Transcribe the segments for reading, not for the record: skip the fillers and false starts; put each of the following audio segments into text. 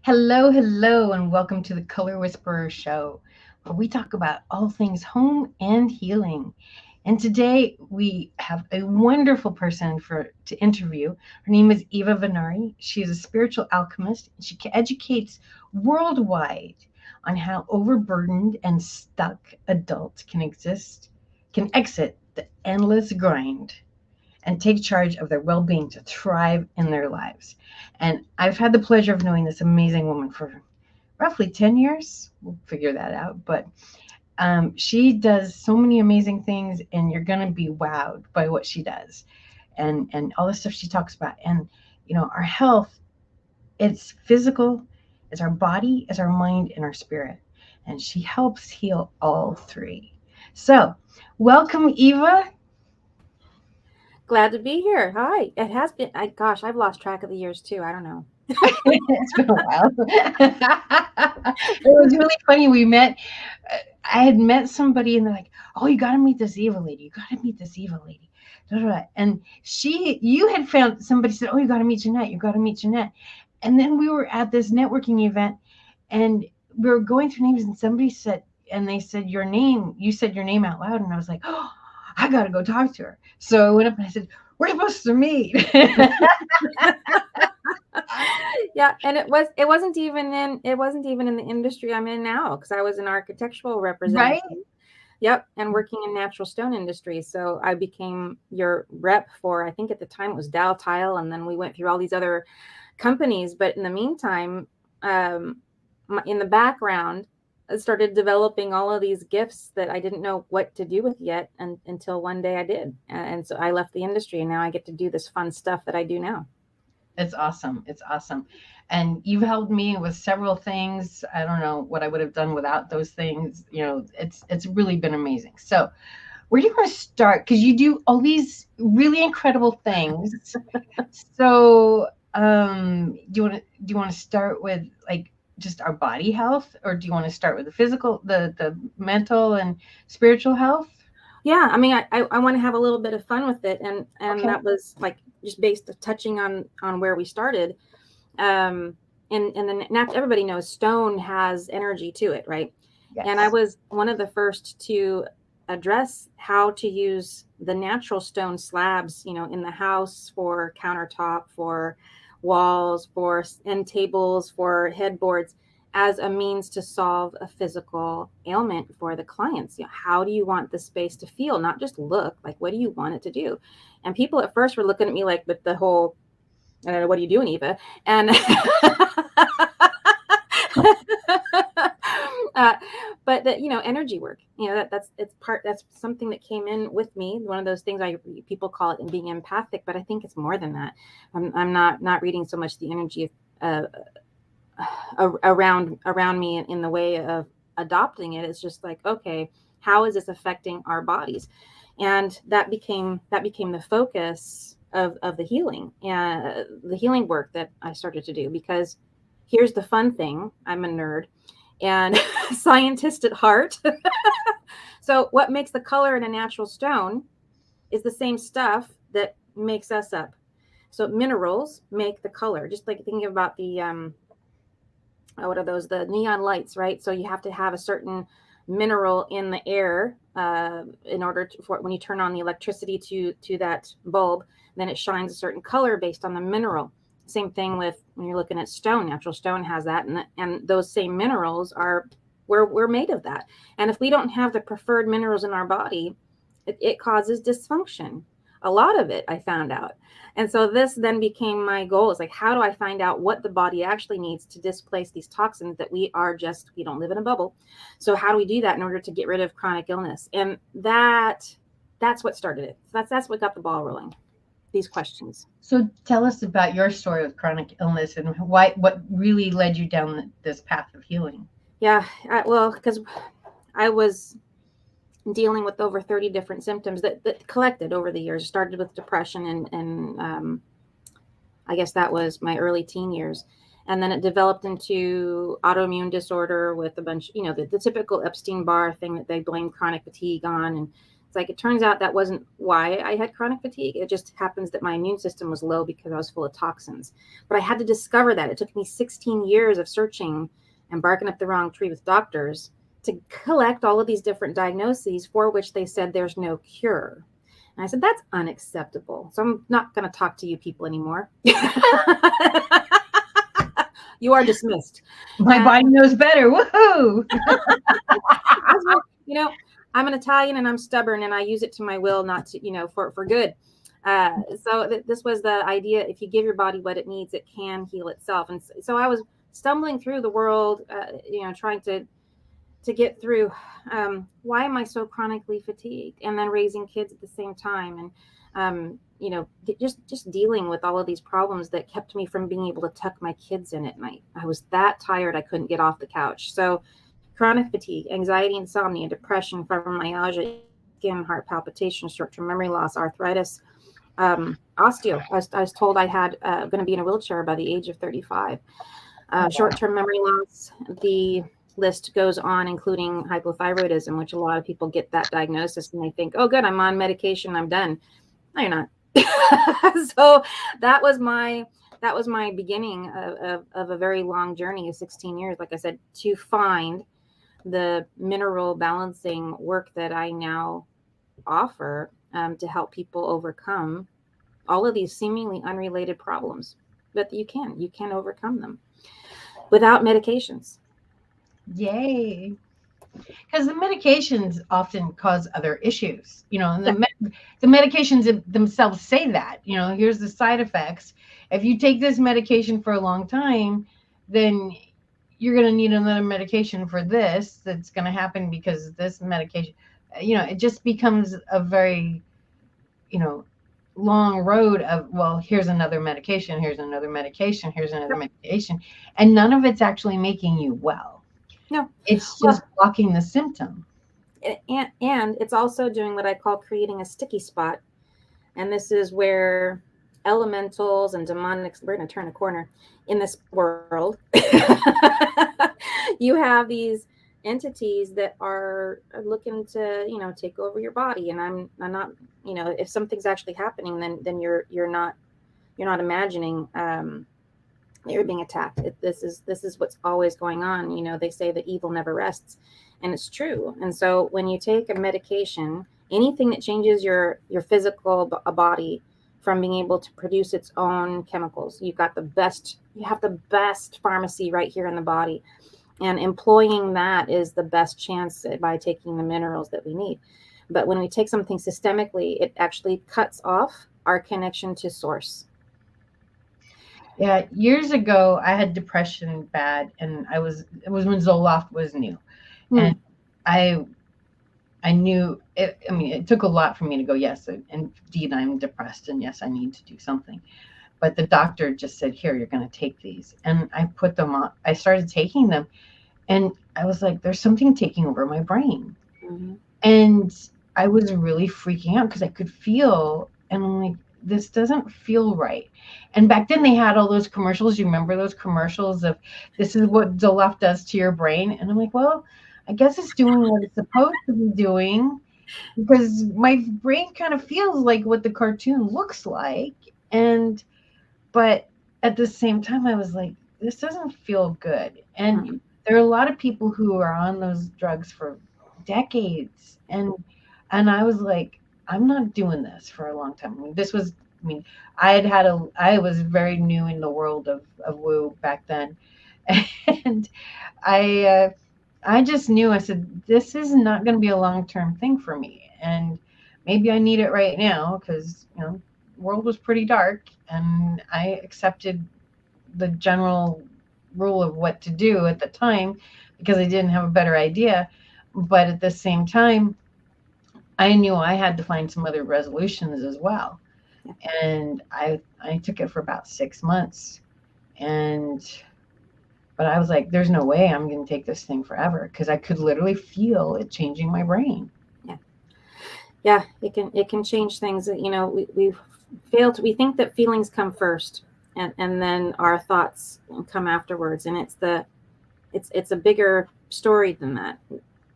Hello, hello, and welcome to the Color Whisperer Show, where we talk about all things home and healing. And today we have a wonderful person to interview. Her name is Eva Venari. She is a spiritual alchemist, and she educates worldwide on how overburdened and stuck adults can exit the endless grind and take charge of their well being to thrive in their lives. And I've had the pleasure of knowing this amazing woman for roughly 10 years. We'll figure that out. But she does so many amazing things, and you're going to be wowed by what she does and all the stuff she talks about. And, our health, it's physical, it's our body, it's our mind, and our spirit. And she helps heal all three. So, welcome, Eva. Glad to be here. Hi. It has been, gosh, I've lost track of the years too. I don't know. It's been a while. It was really funny. I had met somebody and they're like, "Oh, you got to meet this Eva lady. You got to meet this Eva lady." Da, da, da. And you had found somebody said, "Oh, you got to meet Jeanette. You got to meet Jeanette." And then we were at this networking event and we were going through names and they said your name, you said your name out loud. And I was like, "Oh, I got to go talk to her." So I went up and I said, "We're supposed to meet." Yeah, and it wasn't even in the industry I'm in now because I was an architectural representative. Right? Yep, and working in natural stone industry. So I became your rep for, I think at the time it was Dow Tile, and then we went through all these other companies. But in the meantime, in the background, I started developing all of these gifts that I didn't know what to do with yet, until one day I did. And so I left the industry, and now I get to do this fun stuff that I do now. It's awesome. It's awesome. And you've helped me with several things. I don't know what I would have done without those things. It's really been amazing. So, where do you want to start? Because you do all these really incredible things. So, do you want to start with like just our body health, or do you want to start with the physical, the mental and spiritual health? Yeah, I mean, I want to have a little bit of fun with it, and Okay. that was like just based touching on where we started. And then everybody knows stone has energy to it, right? And I Yes. was one of the first to address how to use the natural stone slabs, in the house for countertop, for walls, for end tables, for headboards, as a means to solve a physical ailment for the clients. How do you want the space to feel? Not just look, like what do you want it to do? And people at first were looking at me like with the whole, I don't know, what are you doing, Eva? And uh, but that, energy work, that's something that came in with me. One of those things people call it being empathic, but I think it's more than that. I'm not reading so much the energy around me in the way of adopting it. It's just like, okay, how is this affecting our bodies? And that became the focus of the healing and the healing work that I started to do. Because here's the fun thing: I'm a nerd and scientist at heart. So what makes the color in a natural stone is the same stuff that makes us up. So minerals make the color. Just like thinking about the what are those, the neon lights, right? So you have to have a certain mineral in the air in order for when you turn on the electricity to that bulb, then it shines a certain color based on the mineral. Same thing with when you're looking at stone. Natural stone has that, and those same minerals are, we're made of that. And if we don't have the preferred minerals in our body, it causes dysfunction. A lot of it, I found out. And so this then became my goal, is like, how do I find out what the body actually needs to displace these toxins that we don't live in a bubble. So how do we do that in order to get rid of chronic illness? And that's what started it. That's what got the ball rolling, these questions. So tell us about your story with chronic illness and what really led you down this path of healing. Yeah, well, because I was dealing with over 30 different symptoms that collected over the years. It started with depression, and I guess that was my early teen years. And then it developed into autoimmune disorder with a bunch, the typical Epstein-Barr thing that they blame chronic fatigue on, and It's like, it turns out that wasn't why I had chronic fatigue. It just happens that my immune system was low because I was full of toxins. But I had to discover that. It took me 16 years of searching and barking up the wrong tree with doctors to collect all of these different diagnoses for which they said there's no cure. And I said, that's unacceptable. So I'm not going to talk to you people anymore. You are dismissed. My body knows better. Woohoo! You know, I'm an Italian and I'm stubborn and I use it to my will, not to, you know, for good. This was the idea. If you give your body what it needs, it can heal itself. And so I was stumbling through the world, you know, trying to get through. Why am I so chronically fatigued? And then raising kids at the same time. And, you know, just dealing with all of these problems that kept me from being able to tuck my kids in at night. I was that tired. I couldn't get off the couch. So chronic fatigue, anxiety, insomnia, depression, fibromyalgia, skin, heart palpitations, short-term memory loss, arthritis, osteo. I was told I had going to be in a wheelchair by the age of 35. Short-term memory loss, the list goes on, including hypothyroidism, which a lot of people get that diagnosis and they think, oh, good, I'm on medication, I'm done. No, you're not. So that was my beginning of a very long journey of 16 years, like I said, to find the mineral balancing work that I now offer to help people overcome all of these seemingly unrelated problems. But you can overcome them without medications. Yay. Because the medications often cause other issues, you know, and the medications themselves say that, you know, here's the side effects. If you take this medication for a long time, then you're going to need another medication for this. That's going to happen because this medication, you know, it just becomes a very, you know, long road of, well, here's another medication, here's another medication, here's another medication. And none of it's actually making you well. No, it's just blocking the symptom. And it's also doing what I call creating a sticky spot. And this is where elementals and demonics, we're going to turn a corner in this world. You have these entities that are looking to, you know, take over your body. And I'm not, you know, if something's actually happening, then you're not imagining you're being attacked. This is what's always going on. You know, they say that evil never rests, and it's true. And so when you take a medication, anything that changes your physical body from being able to produce its own chemicals, you have the best pharmacy right here in the body. And employing that is the best chance by taking the minerals that we need. But when we take something systemically, it actually cuts off our connection to source. Yeah, years ago I had depression bad, and it was when Zoloft was new, and I knew it. I mean, it took a lot for me to go, yes, indeed I'm depressed, and yes, I need to do something. But the doctor just said, here, you're going to take these, and I put them on. I started taking them, and I was like, there's something taking over my brain, and I was really freaking out because I could feel, and I'm like, this doesn't feel right. And back then they had all those commercials. You remember those commercials of, this is what Zoloft does to your brain? And I'm like, well, I guess it's doing what it's supposed to be doing, because my brain kind of feels like what the cartoon looks like. But at the same time, I was like, this doesn't feel good. And there are a lot of people who are on those drugs for decades. And I was like, I'm not doing this for a long time. I mean, I was very new in the world of woo back then. And I just knew, I said, this is not going to be a long-term thing for me. And maybe I need it right now because, you know, the world was pretty dark, and I accepted the general rule of what to do at the time because I didn't have a better idea. But at the same time, I knew I had to find some other resolutions as well. And I took it for about 6 months. But I was like, there's no way I'm going to take this thing forever, because I could literally feel it changing my brain. Yeah, it can change things. You know, we think that feelings come first, and then our thoughts come afterwards. And it's a bigger story than that.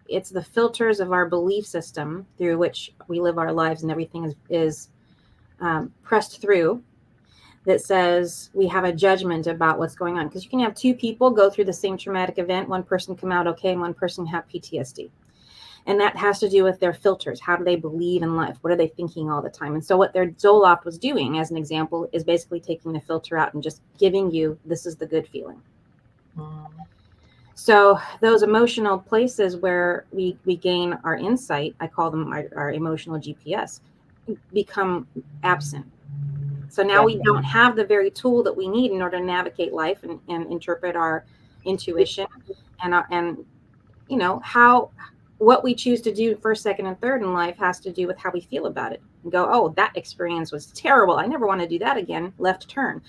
it's the filters of our belief system through which we live our lives, and everything is pressed through, that says we have a judgment about what's going on. Because you can have two people go through the same traumatic event, one person come out okay and one person have PTSD. And that has to do with their filters. How do they believe in life? What are they thinking all the time? And so what their Zoloft was doing, as an example, is basically taking the filter out and just giving you, this is the good feeling. So those emotional places where we gain our insight, I call them our emotional GPS, become absent. So now we don't have the very tool that we need in order to navigate life and interpret our intuition and you know, how what we choose to do first, second, and third in life has to do with how we feel about it. And go, oh, that experience was terrible. I never want to do that again. Left turn.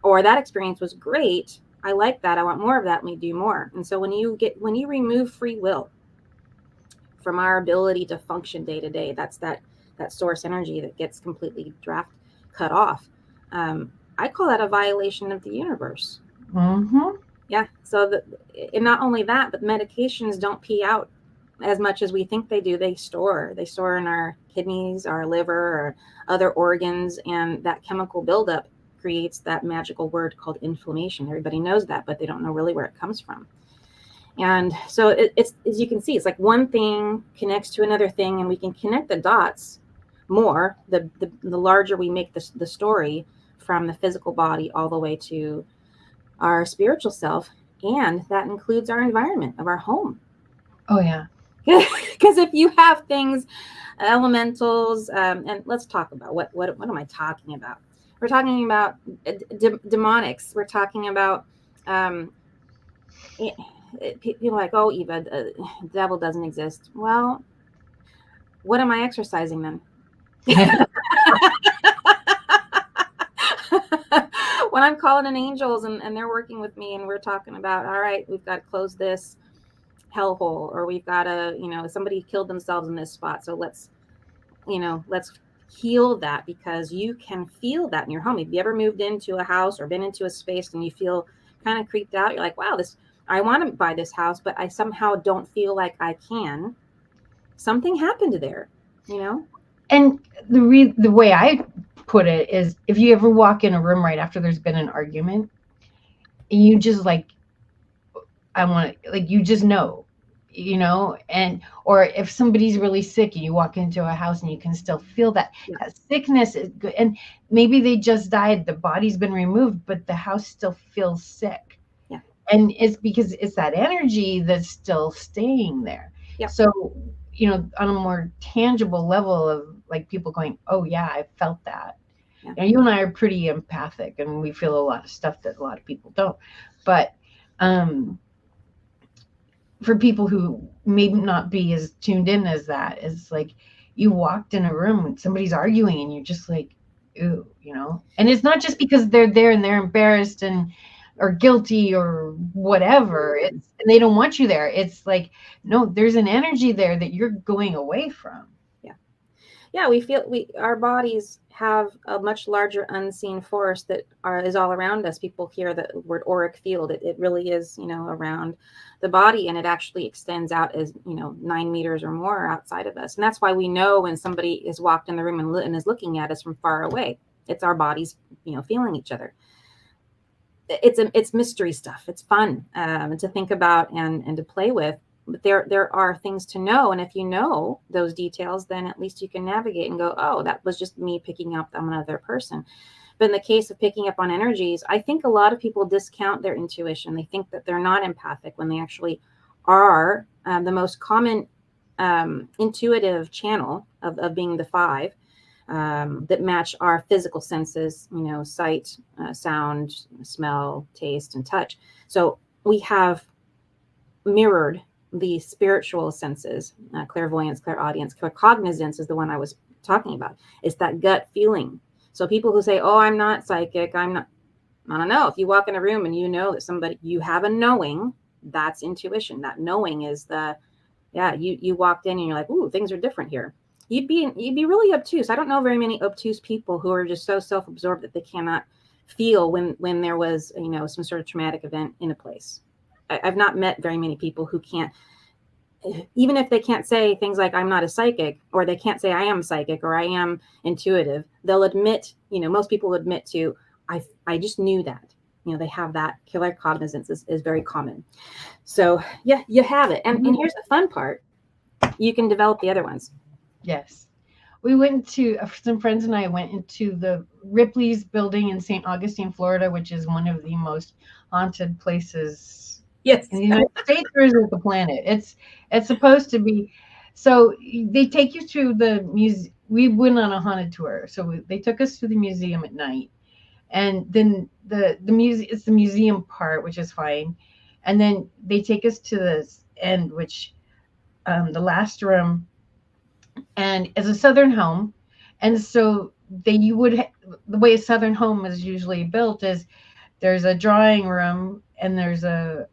Or that experience was great. I like that. I want more of that. Let me do more. And so when you remove free will from our ability to function day to day, that's that source energy that gets completely cut off. I call that a violation of the universe. Mm-hmm. Yeah. So and not only that, but medications don't pee out as much as we think they do. They store in our kidneys, our liver, or other organs, and that chemical buildup creates that magical word called inflammation. Everybody knows that, but they don't know really where it comes from. And so it's, as you can see, it's like one thing connects to another thing, and we can connect the dots more the larger we make the story, from the physical body all the way to our spiritual self, and that includes our environment of our home. Oh yeah. Because if you have things, elementals, and let's talk about what am I talking about? We're talking about demonics. We're talking about people are like, oh, Eva, the devil doesn't exist. Well, what am I exercising then? When I'm calling in angels and they're working with me and we're talking about, all right, we've got to close this hellhole, or we've got to, somebody killed themselves in this spot. So let's heal that, because you can feel that in your home. If you ever moved into a house or been into a space and you feel kind of creeped out, you're like, wow, I want to buy this house, but I somehow don't feel like I can. Something happened there, And the way I put it is, if you ever walk in a room right after there's been an argument, and you just like, I want to, like, you just know, and or if somebody's really sick and you walk into a house and you can still feel that sickness is good, and maybe they just died, the body's been removed, but the house still feels sick. Yeah. And it's because it's that energy that's still staying there. Yeah. So, on a more tangible level of like people going, oh yeah, I felt that. Yeah. And you and I are pretty empathic, and we feel a lot of stuff that a lot of people don't. But for people who may not be as tuned in as that, it's like you walked in a room and somebody's arguing and you're just like, ooh, and it's not just because they're there and they're embarrassed or guilty or whatever, and they don't want you there. It's like, no, there's an energy there that you're going away from. Yeah, we feel our bodies have a much larger unseen force that is all around us. People hear the word auric field. It really is, around the body, and it actually extends out as 9 meters or more outside of us. And that's why we know when somebody has walked in the room and is looking at us from far away. It's our bodies, feeling each other. It's mystery stuff. It's fun to think about and to play with. But there are things to know, and if you know those details, then at least you can navigate and go, oh, that was just me picking up on another person. But in the case of picking up on energies, I think a lot of people discount their intuition. They think that they're not empathic when they actually are. The most common intuitive channel of being the 5 that match our physical senses, sight, sound, smell, taste, and touch. So we have mirrored the spiritual senses, clairvoyance, clairaudience, claircognizance is the one I was talking about. It's that gut feeling. So people who say, oh, I'm not psychic, I don't know. If you walk in a room and you know that you have a knowing, that's intuition. That knowing is you walked in and you're like, ooh, things are different here. You'd be really obtuse. I don't know very many obtuse people who are just so self-absorbed that they cannot feel when there was, some sort of traumatic event in a place. I've not met very many people who can't even if they can't say things like I'm not a psychic, or they can't say I am psychic or I am intuitive, they'll admit, most people admit to, I just knew that. They have that claircognizance is very common. So yeah, you have it. And here's the fun part. You can develop the other ones. Yes. We went to, some friends and I went into the Ripley's building in St. Augustine, Florida, which is one of the most haunted places Yes. in the United States or is it the planet? It's supposed to be. So they take you to the museum. We went on a haunted tour. So they took us to the museum at night. And then the museum, it's the museum part, which is fine. And then they take us to the end, which the last room, and it's a southern home. And so the way a southern home is usually built is there's a drawing room and there's a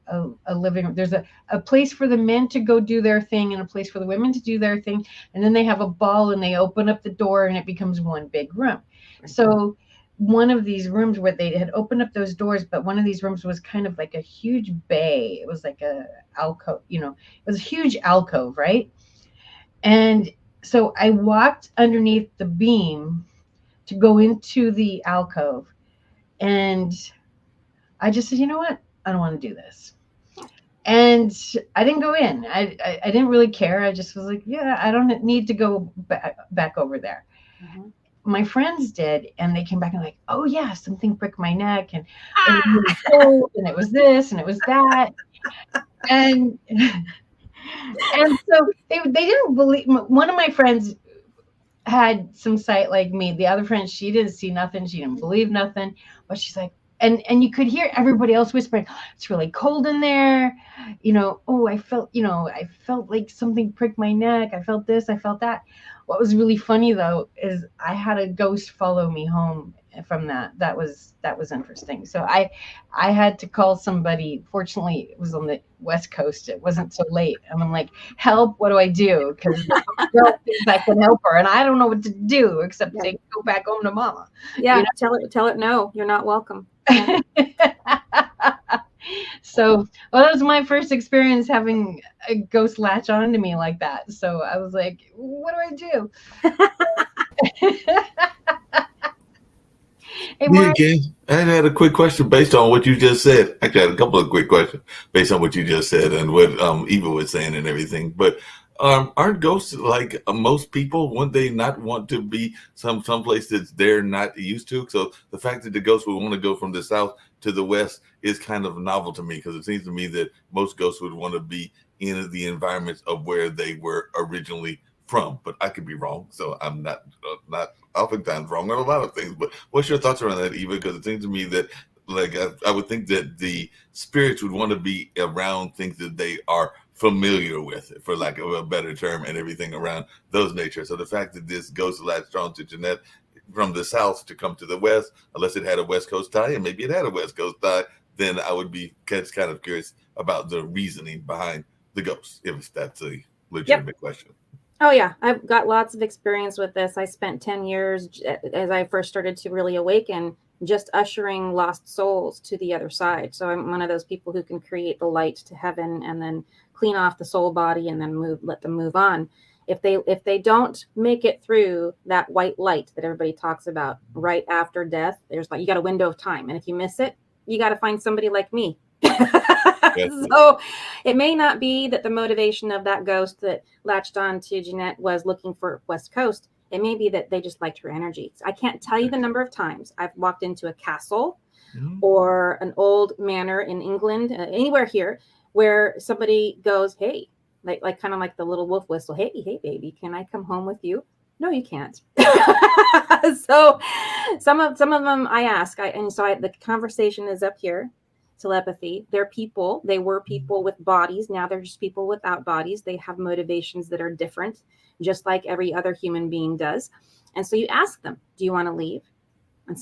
living room. There's a place for the men to go do their thing and a place for the women to do their thing. And then they have a ball and they open up the door and it becomes one big room. So one of these rooms where they had opened up those doors, but one of these rooms was kind of like a huge bay. It was like a alcove, it was a huge alcove, right? And so I walked underneath the beam to go into the alcove. And I just said, you know what? I don't want to do this. And I didn't go in. I didn't really care. I just was like, yeah, I don't need to go back over there. Mm-hmm. My friends did, and they came back and like, oh yeah, something pricked my neck, and it was really cold, and it was this, and it was that, and so they didn't believe. One of my friends had some sight like me. The other friend, she didn't see nothing. She didn't believe nothing, but she's like, and you could hear everybody else whispering, it's really cold in there. Oh, I felt like something pricked my neck. I felt this, I felt that. What was really funny though, is I had a ghost follow me home from that. That was interesting. So I had to call somebody. Fortunately, it was on the West Coast. It wasn't so late. And I'm like, help, what do I do? Because the girl thinks I can help her and I don't know what to do except say, go back home to mama. Yeah, tell it no, you're not welcome. So, that was my first experience having a ghost latch onto me like that. So I was like, what do I do? Hey, I had a quick question based on what you just said. Actually, I had a couple of quick questions based on what you just said and what Eva was saying and everything. But aren't ghosts like most people? Wouldn't they not want to be someplace that they're not used to? So the fact that the ghosts would want to go from the south to the west is kind of novel to me, because it seems to me that most ghosts would want to be in the environments of where they were originally from, but I could be wrong. So I'm not oftentimes wrong on a lot of things. But what's your thoughts around that, Eva? Because it seems to me that like I would think that the spirits would want to be around things that they are familiar with, for lack of a better term, and everything around those nature. So the fact that this ghost latched on to Jeanette from the south to come to the west, unless it had a West Coast tie, and maybe it had a West Coast tie, then I would be kind of curious about the reasoning behind the ghost, if that's a legitimate question. Oh yeah, I've got lots of experience with this. I spent 10 years as I first started to really awaken, just ushering lost souls to the other side. So I'm one of those people who can create the light to heaven and then clean off the soul body and then let them move on. If they don't make it through that white light that everybody talks about right after death, there's like, you got a window of time. And if you miss it, you got to find somebody like me. So it may not be that the motivation of that ghost that latched on to Jeanette was looking for West Coast. It may be that they just liked her energy. I can't tell you the number of times I've walked into a castle or an old manor in England, anywhere here, where somebody goes, hey, like kind of like the little wolf whistle. Hey, baby, can I come home with you? No, you can't. So some of them I ask, the conversation is up here. Telepathy. They're people. They were people with bodies. Now they're just people without bodies. They have motivations that are different, just like every other human being does. And so you ask them, do you want to leave? And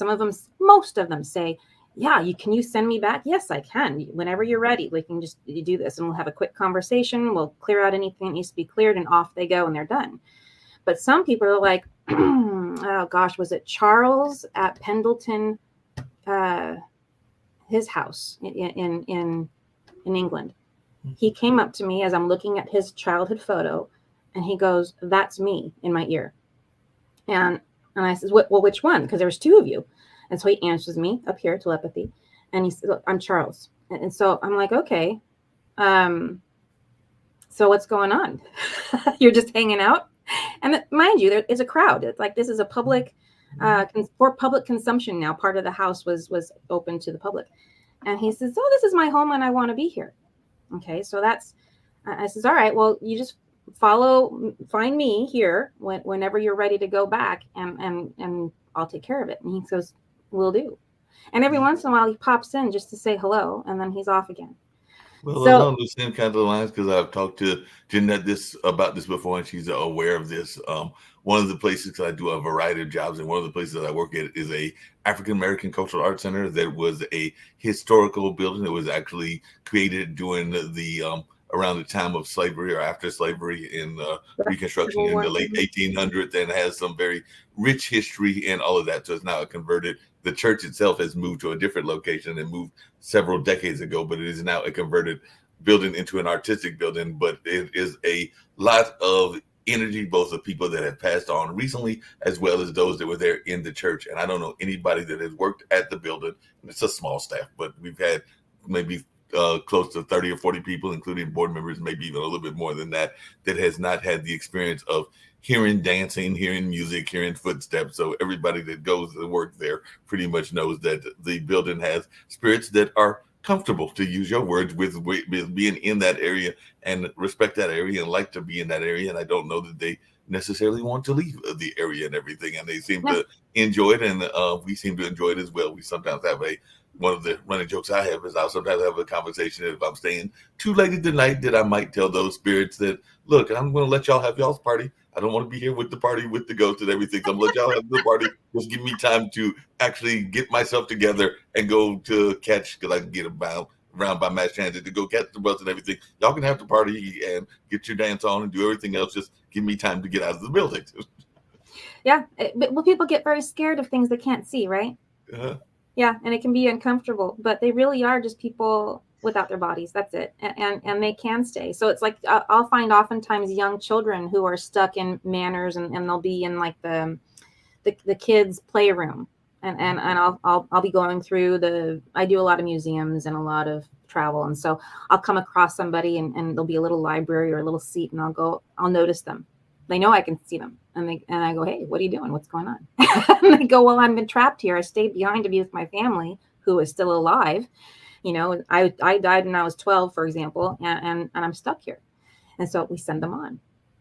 most of them say, yeah, can you send me back? Yes, I can. Whenever you're ready, we can just do this and we'll have a quick conversation. We'll clear out anything that needs to be cleared and off they go and they're done. But some people are like, oh gosh, was it Charles at Pendleton, his house in England? he came up to me as I'm looking at his childhood photo, and he goes, "That's me," in my ear. And I said, "Well, which one? Because there was two of you." And so he answers me up here, telepathy. And he said, "I'm Charles." And so I'm like, "Okay. So what's going on? You're just hanging out?" And mind you, there is a crowd. It's like, this is a public, for public consumption now. Part of the house was open to the public. And he says, "Oh, this is my home and I want to be here." Okay, so I says, "All right, well, you just find me here whenever you're ready to go back, and I'll take care of it." And he goes, "Will do." And every once in a while he pops in just to say hello, and then he's off again. Well, So along the same kind of lines, because I've talked to Jeanette about this before, and she's aware of this. One of the places, because I do a variety of jobs, and one of the places I work at is a African American Cultural Arts Center that was a historical building that was actually created during the around the time of slavery or after slavery in Reconstruction in the late 1800s, and has some very rich history and all of that. So it's now converted. The church itself has moved to a different location and moved several decades ago, but it is now a converted building into an artistic building. But it is a lot of energy, both of people that have passed on recently, as well as those that were there in the church. And I don't know anybody that has worked at the building. It's a small staff, but we've had maybe close to 30 or 40 people, including board members, maybe even a little bit more than that, that has not had the experience of hearing dancing, hearing music, hearing footsteps. So everybody that goes to work there pretty much knows that the building has spirits that are comfortable, to use your words, with being in that area and respect that area and like to be in that area. And I don't know that they necessarily want to leave the area and everything. And they seem to enjoy it. And we seem to enjoy it as well. We sometimes have one of the running jokes I have is I'll sometimes have a conversation if I'm staying too late at the night that I might tell those spirits that, look, I'm going to let y'all have y'all's party. I don't want to be here with the party, with the ghost and everything. So I'm going to let y'all have the party. Just give me time to actually get myself together and go to catch, because I can get around by mass transit to go catch the bus and everything. Y'all can have the party and get your dance on and do everything else. Just give me time to get out of the building. Yeah. Well, people get very scared of things they can't see, right? Uh-huh. Yeah. And it can be uncomfortable, but they really are just people without their bodies. That's it. And they can stay. So it's like, I'll find oftentimes young children who are stuck in manners, and they'll be in like the kids' playroom. And I'll be going through I do a lot of museums and a lot of travel. And so I'll come across somebody and there'll be a little library or a little seat, and I'll notice them. They know I can see them. And I go, "Hey, what are you doing? What's going on?" And they go, "Well, I've been trapped here. I stayed behind to be with my family who is still alive. You know, I died when I was 12, for example, and I'm stuck here." And so we send them on.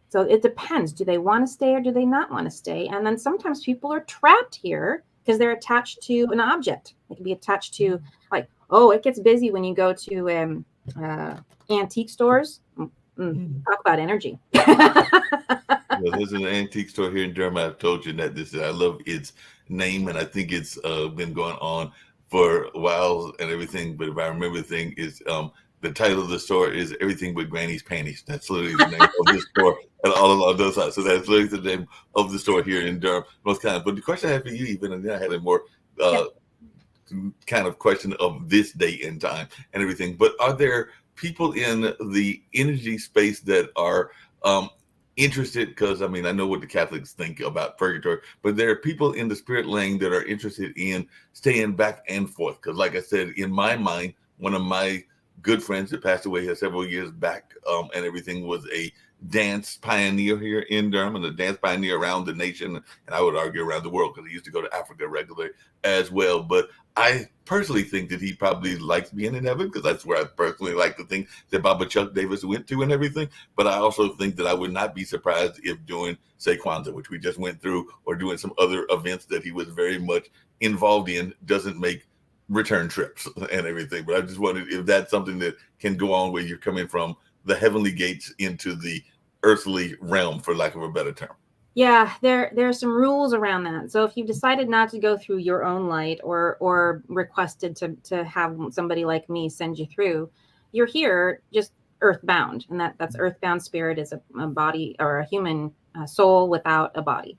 So it depends. Do they want to stay or do they not want to stay? And then sometimes people are trapped here because they're attached to an object. They can be attached to, like, oh, it gets busy when you go to antique stores. Talk about energy. Well, there's an antique store here in Durham. I've told you that I love its name, and I think it's been going on for a while and everything. But if I remember the thing, is the title of the store is Everything But Granny's Panties. That's literally the name of the store, and all along those sides. So that's literally the name of the store here in Durham, North Carolina. But the question I had for you, even, and then I had a more kind of question of this day and time and everything. But are there people in the energy space that are interested? Because I mean, I know what the Catholics think about purgatory, but there are people in the spirit lane that are interested in staying back and forth. Because, like I said, in my mind, one of my good friends that passed away here several years back and everything was a dance pioneer here in Durham, and a dance pioneer around the nation, and I would argue around the world, because he used to go to Africa regularly as well. But I personally think that he probably likes being in heaven, because that's where I personally like to think that Baba Chuck Davis went to and everything. But I also think that I would not be surprised if doing, say, Kwanzaa, which we just went through, or doing some other events that he was very much involved in, doesn't make return trips and everything. But I just wondered if that's something that can go on where you're coming from the heavenly gates into the earthly realm, for lack of a better term. Yeah, there are some rules around that. So if you've decided not to go through your own light, or requested to have somebody like me send you through, you're here just earthbound, and that's earthbound spirit is a body, or a human soul without a body.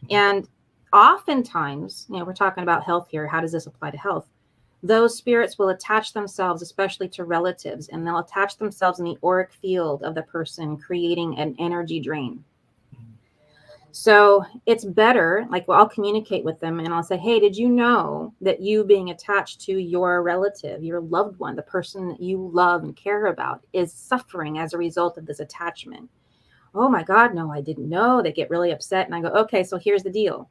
And oftentimes, we're talking about health here. How does this apply to health? those spirits will attach themselves, especially to relatives, and they'll attach themselves in the auric field of the person, creating an energy drain. So it's better, like, well, I'll communicate with them and I'll say, hey, did you know that you being attached to your relative, your loved one, the person that you love and care about, is suffering as a result of this attachment? Oh my God, no, I didn't know. They get really upset. And I go, okay, so here's the deal.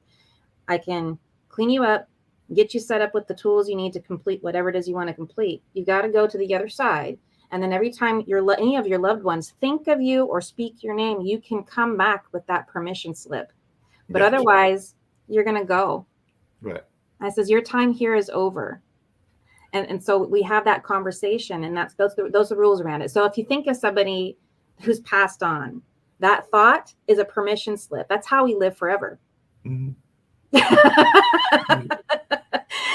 I can clean you up, get you set up with the tools you need to complete whatever it is you want to complete. You got to go to the other side. And then every time any of your loved ones think of you or speak your name, you can come back with that permission slip. But otherwise, you're going to go. Right. I says, your time here is over. And so we have that conversation, and those are the rules around it. So if you think of somebody who's passed on, that thought is a permission slip. That's how we live forever. Mm-hmm.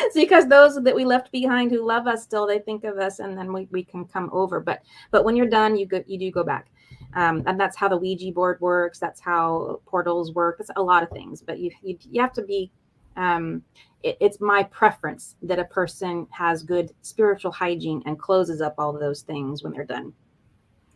It's because those that we left behind who love us still, they think of us, and then we can come over. But when you're done, you do go back. And that's how the Ouija board works. That's how portals work. It's a lot of things, but you have to be, it's my preference that a person has good spiritual hygiene and closes up all of those things when they're done.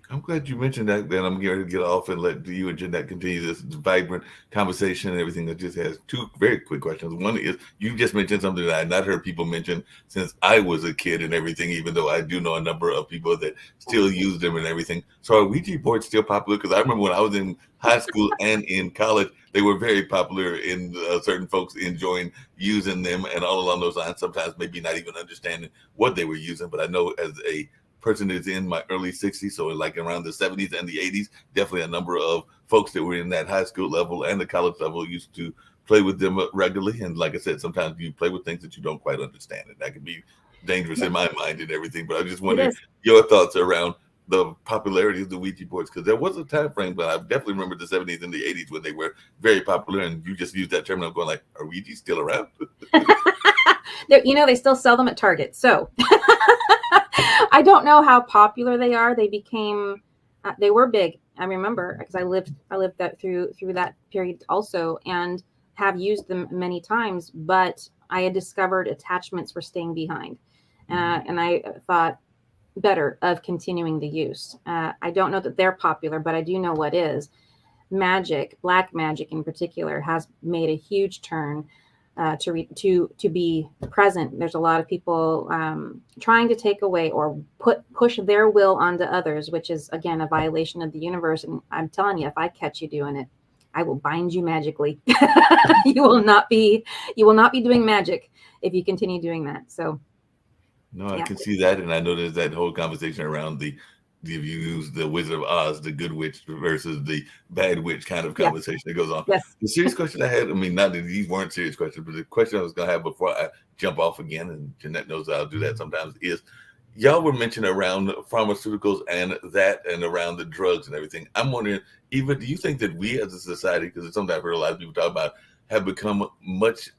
I'm glad you mentioned that. Then I'm going to get off and let you and Jeanette continue this vibrant conversation and everything. That just has two very quick questions. One is, you just mentioned something that I had not heard people mention since I was a kid and everything, even though I do know a number of people that still use them and everything. So are Ouija boards still popular? Because I remember when I was in high school and in college, they were very popular in certain folks enjoying using them and all along those lines, sometimes maybe not even understanding what they were using. But I know as a person is in my early 60s, so like around the 70s and the 80s, definitely a number of folks that were in that high school level and the college level used to play with them regularly. And like I said, sometimes you play with things that you don't quite understand, and that can be dangerous in my mind and everything. But I just wondered your thoughts around the popularity of the Ouija boards, because there was a time frame, but I definitely remember the 70s and the 80s when they were very popular, and you just used that term, and I'm going like, are Ouija still around? They still sell them at Target. So I don't know how popular they are. They became, they were big. I remember because I lived that through that period also, and have used them many times. But I had discovered attachments were staying behind, and I thought better of continuing the use. I don't know that they're popular, but I do know what is. Magic, black magic in particular, has made a huge turn. To be present. There's a lot of people trying to take away or push their will onto others, which is again a violation of the universe. And I'm telling you, if I catch you doing it, I will bind you magically. You will not be doing magic if you continue doing that. So no, I can see that, and I know there's that whole conversation around if you use the Wizard of Oz, the good witch versus the bad witch kind of conversation that goes on. Yes. The serious question I had, I mean, not that these weren't serious questions, but the question I was going to have before I jump off again, and Jeanette knows I'll do that sometimes, is y'all were mentioning around pharmaceuticals and around the drugs and everything. I'm wondering, Eva, do you think that we as a society, because sometimes I've heard a lot of people talk about, have become much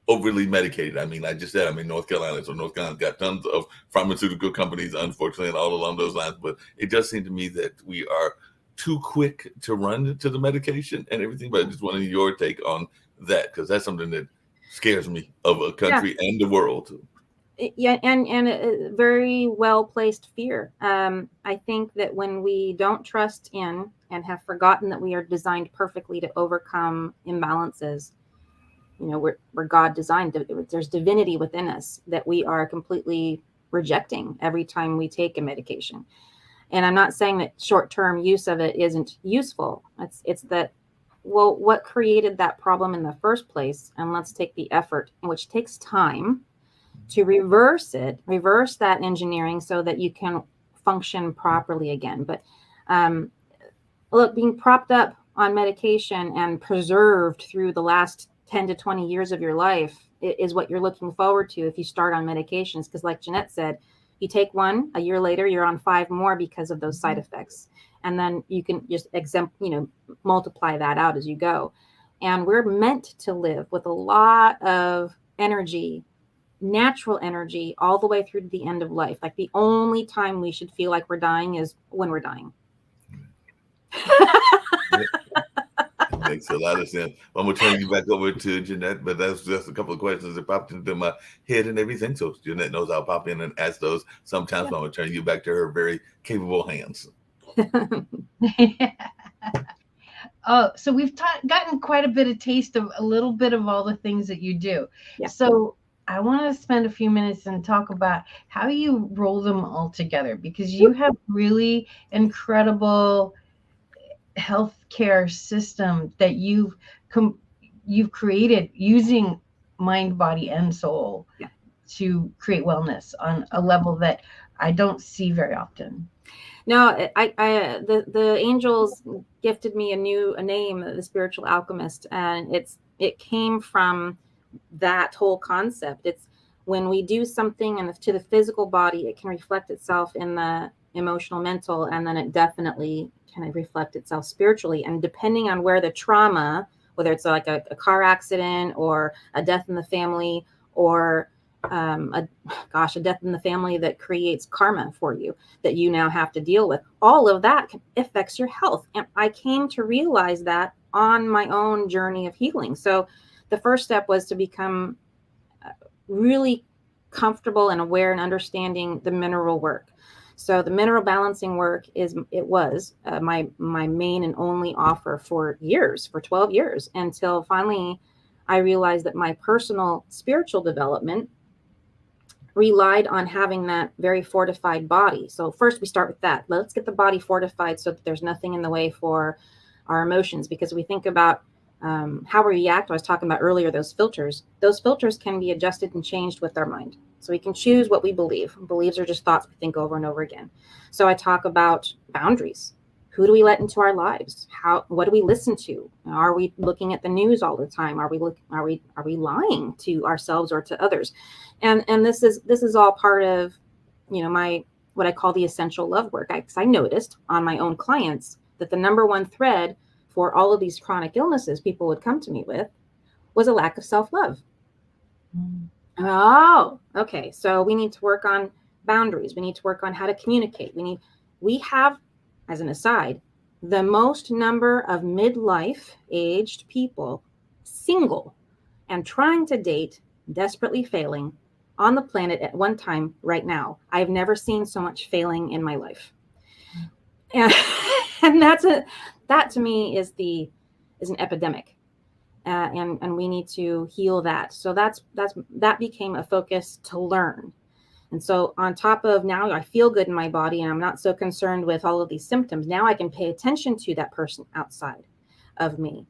overly medicated? I mean, I just said I'm in North Carolina, so North Carolina's got tons of pharmaceutical companies, unfortunately, and all along those lines. But it does seem to me that we are too quick to run to the medication and everything. But I just wanted your take on that, because that's something that scares me of a country and the world. Yeah, and a very well placed fear. I think that when we don't trust in and have forgotten that we are designed perfectly to overcome imbalances, we're God designed. There's divinity within us that we are completely rejecting every time we take a medication. And I'm not saying that short-term use of it isn't useful. It's that, well, what created that problem in the first place? And let's take the effort, which takes time, to reverse that engineering so that you can function properly again. But look, being propped up on medication and preserved through the last 10 to 20 years of your life is what you're looking forward to if you start on medications. Because like Jeanette said, you take one, a year later, you're on 5 more because of those side effects. And then you can just multiply that out as you go. And we're meant to live with a lot of energy, natural energy, all the way through to the end of life. Like the only time we should feel like we're dying is when we're dying. makes a lot of sense. I'm gonna turn you back over to Jeanette, but that's just a couple of questions that popped into my head and everything. So Jeanette knows I'll pop in and ask those sometimes. But I'm gonna turn you back to her very capable hands. Oh, so we've gotten quite a bit of taste of a little bit of all the things that you do. Yeah. So I want to spend a few minutes and talk about how you roll them all together, because you have really incredible healthcare system that you've created using mind, body, and soul to create wellness on a level that I don't see very often. No, the angels gifted me a name, the spiritual alchemist, and it came from that whole concept. It's when we do something to the physical body, it can reflect itself in the emotional, mental, and then it definitely can reflect itself spiritually. And depending on where the trauma, whether it's like a car accident or a death in the family, or a death in the family that creates karma for you that you now have to deal with, all of that affects your health. And I came to realize that on my own journey of healing. So the first step was to become really comfortable and aware and understanding the mineral work. So the mineral balancing work was my main and only offer for 12 years, until finally I realized that my personal spiritual development relied on having that very fortified body. So first we start with that. Let's get the body fortified so that there's nothing in the way for our emotions, because we think about how we react. I was talking about earlier, those filters can be adjusted and changed with our mind. So we can choose what we believe. Beliefs are just thoughts we think over and over again. So I talk about boundaries. Who do we let into our lives? What do we listen to? Are we looking at the news all the time? Are we lying to ourselves or to others? And this is all part of, what I call the essential love work. I noticed on my own clients that the number one thread for all of these chronic illnesses people would come to me with was a lack of self-love. Mm. Oh, okay. So we need to work on boundaries. We need to work on how to communicate. We have, as an aside, the most number of midlife aged people single and trying to date, desperately failing on the planet at one time right now. I've never seen so much failing in my life. And that to me is an epidemic. And we need to heal that. So that became a focus to learn. And so on top of now I feel good in my body and I'm not so concerned with all of these symptoms. Now I can pay attention to that person outside of me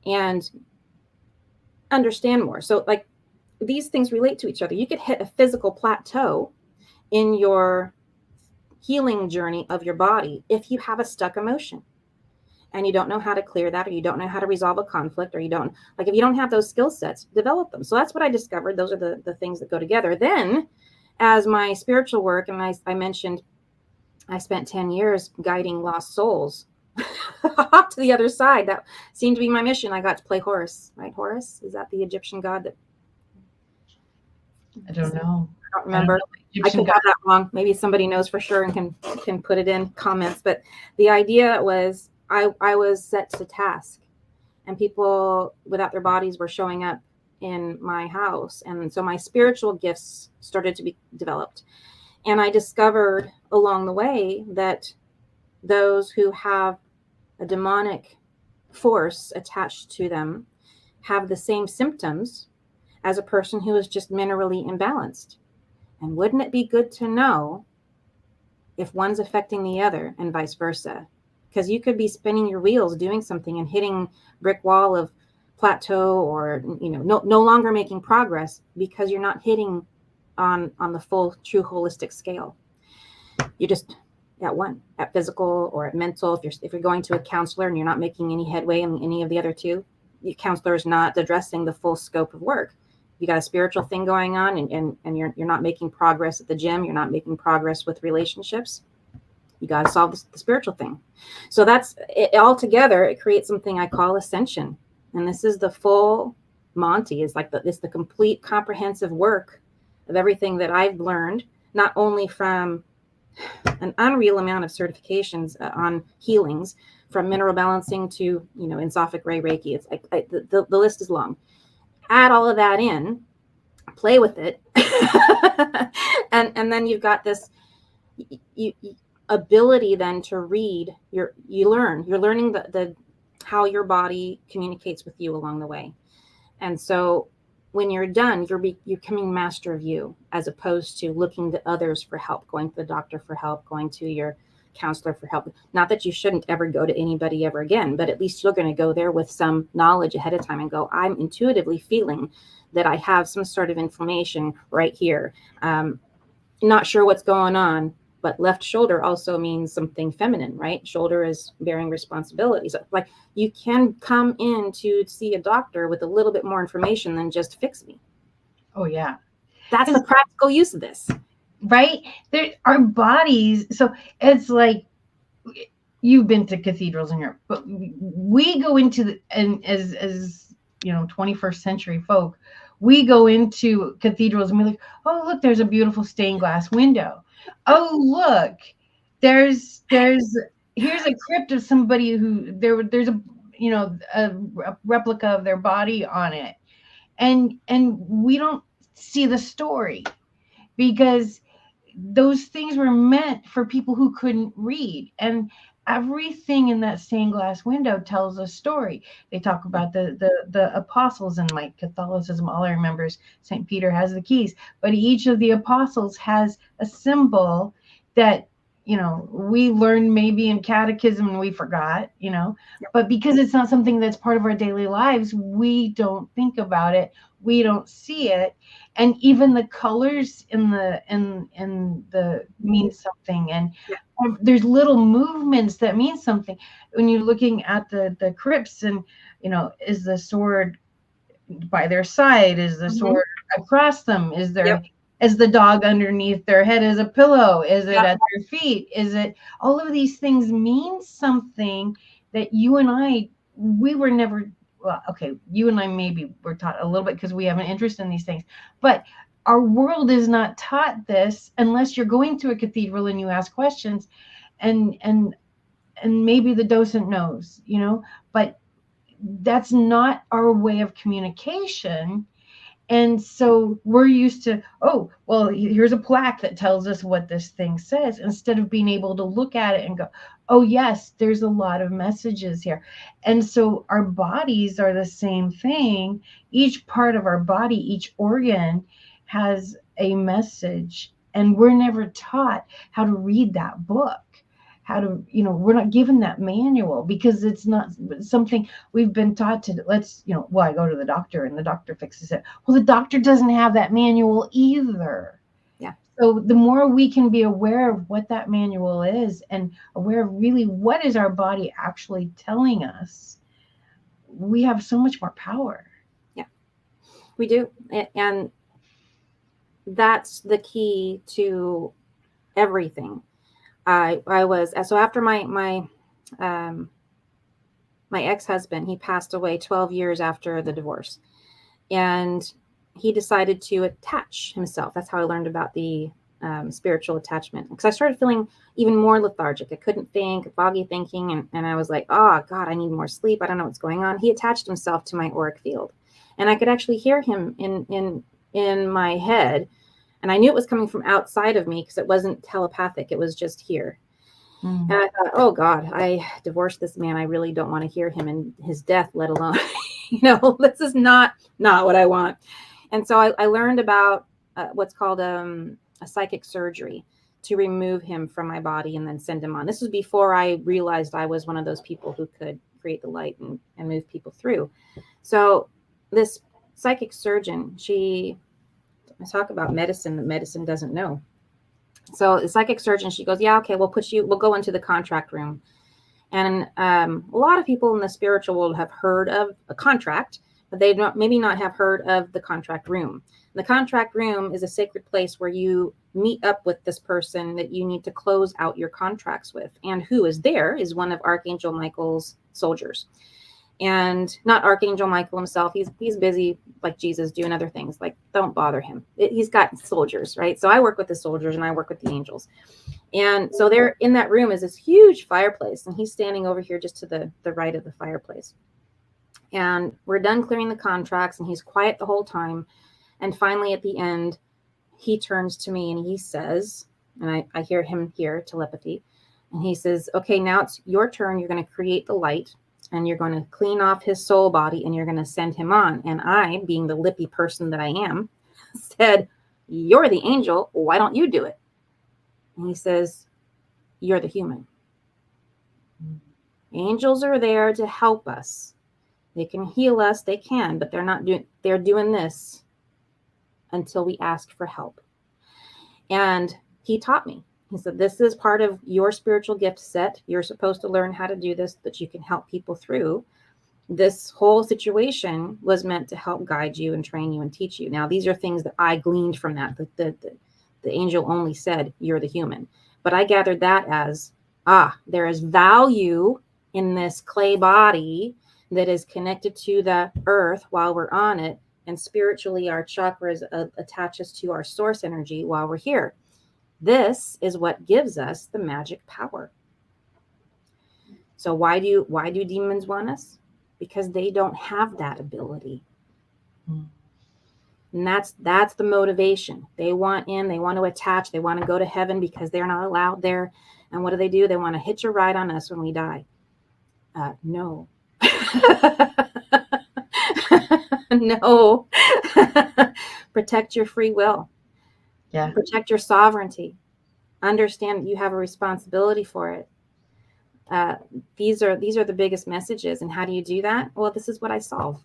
and understand more. So like these things relate to each other. You could hit a physical plateau in your healing journey of your body if you have a stuck emotion and you don't know how to clear that, or you don't know how to resolve a conflict, or if you don't have those skill sets, develop them. So that's what I discovered. Those are the things that go together. Then as my spiritual work, and I mentioned, I spent 10 years guiding lost souls to the other side. That seemed to be my mission. I got to play Horus, right? Horus, is that the Egyptian god that? I don't know. I don't remember. I could have that wrong. Maybe somebody knows for sure and can put it in comments. But the idea was I was set to task, and people without their bodies were showing up in my house. And so my spiritual gifts started to be developed. And I discovered along the way that those who have a demonic force attached to them have the same symptoms as a person who is just minerally imbalanced. And wouldn't it be good to know if one's affecting the other and vice versa? Because you could be spinning your wheels doing something and hitting brick wall of plateau, or no longer making progress because you're not hitting on the full true holistic scale. You're just at physical or at mental. If you're going to a counselor and you're not making any headway in any of the other two, the counselor is not addressing the full scope of work. You got a spiritual thing going on and you're not making progress at the gym, you're not making progress with relationships, you got to solve the spiritual thing. So that's it. All together, it creates something I call ascension. And this is the full Monty. It's the complete comprehensive work of everything that I've learned, not only from an unreal amount of certifications on healings, from mineral balancing to, you know, Insophic Ray Reiki. It's like the list is long. Add all of that in, play with it, and then you've got this ability then to read. You're learning the how your body communicates with you along the way. And so when you're done, you're becoming master of you, as opposed to looking to others for help, going to the doctor for help, going to your counselor for help. Not that you shouldn't ever go to anybody ever again, but at least you're going to go there with some knowledge ahead of time and go, I'm intuitively feeling that I have some sort of inflammation right here. Not sure what's going on, but left shoulder also means something feminine, right? Shoulder is bearing responsibility. So like, you can come in to see a doctor with a little bit more information than just fix me. Oh yeah. That's the practical use of this. Right? Our bodies. So it's like, you've been to cathedrals in Europe, but we go into and as you know, 21st century folk, we go into cathedrals and we're like, oh, look, there's a beautiful stained glass window. Oh, look, here's a crypt of somebody who there's a, you know, a replica of their body on it. And we don't see the story, because those things were meant for people who couldn't read. And everything in that stained glass window tells a story. They talk about the apostles, and like Catholicism, all I remember is St. Peter has the keys, but each of the apostles has a symbol that, you know, we learned maybe in catechism and we forgot, you know, but because it's not something that's part of our daily lives, we don't think about it. We don't see it. And even the colors in the mean something. And there's little movements that mean something. When you're looking at the crypts, and, you know, is the sword by their side? Is the sword across them? Is there, is the dog underneath their head as a pillow? Is it at their feet? Is it, all of these things mean something that you and I, we were never, well, okay, you and I maybe were taught a little bit because we have an interest in these things, but our world is not taught this unless you're going to a cathedral and you ask questions, and maybe the docent knows, you know, but that's not our way of communication. And so we're used to, oh, well, here's a plaque that tells us what this thing says, instead of being able to look at it and go, oh, yes, there's a lot of messages here. And so our bodies are the same thing. Each part of our body, each organ has a message, and we're never taught how to read that book. How to, you know, we're not given that manual because it's not something we've been taught to. Let's, you know, well, I go to the doctor and the doctor fixes it. Well, the doctor doesn't have that manual either. Yeah. So the more we can be aware of what that manual is, and aware of really what is our body actually telling us, we have so much more power. Yeah, we do. And that's the key to everything. I was, so after my ex-husband, he passed away 12 years after the divorce, and he decided to attach himself. That's how I learned about the spiritual attachment, because I started feeling even more lethargic. I couldn't think, foggy thinking, and I was like, oh God, I need more sleep. I don't know what's going on. He attached himself to my auric field, and I could actually hear him in my head. And I knew it was coming from outside of me because it wasn't telepathic. It was just here. And I thought, oh God, I divorced this man. I really don't want to hear him and his death, let alone, you know, this is not what I want. And so I learned about what's called a psychic surgery to remove him from my body and then send him on. This was before I realized I was one of those people who could create the light and move people through. So this psychic surgeon, I talk about medicine that medicine doesn't know. So the psychic surgeon, she goes, yeah, okay, we'll go into the contract room. And a lot of people in the spiritual world have heard of a contract, but they maybe not have heard of the contract room. The contract room is a sacred place where you meet up with this person that you need to close out your contracts with. And who is there is one of Archangel Michael's soldiers. And not Archangel Michael himself. He's busy like Jesus doing other things. Like, don't bother him. He's got soldiers, right? So I work with the soldiers and I work with the angels. And so there in that room is this huge fireplace, and he's standing over here just to the right of the fireplace. And we're done clearing the contracts, and he's quiet the whole time. And finally, at the end, he turns to me and he says, and I hear him here, telepathy, and he says, okay, now it's your turn. You're going to create the light, and you're going to clean off his soul body, and you're going to send him on. And I, being the lippy person that I am, said, you're the angel. Why don't you do it? And he says, you're the human. Angels are there to help us. They can heal us. They can, but they're doing this until we ask for help. And he taught me. He said, this is part of your spiritual gift set. You're supposed to learn how to do this, that you can help people through. This whole situation was meant to help guide you and train you and teach you. Now, these are things that I gleaned from that. The angel only said, you're the human. But I gathered that as, there is value in this clay body that is connected to the earth while we're on it. And spiritually, our chakras attach us to our source energy while we're here. This is what gives us the magic power. So why do demons want us? Because they don't have that ability. And that's the motivation. They want in, they want to attach, they want to go to heaven because they're not allowed there. And what do? They want to hitch a ride on us when we die. No. No. Protect your free will. Yeah. Protect your sovereignty. Understand that you have a responsibility for it. These are the biggest messages. And how do you do that? Well, this is what I solve.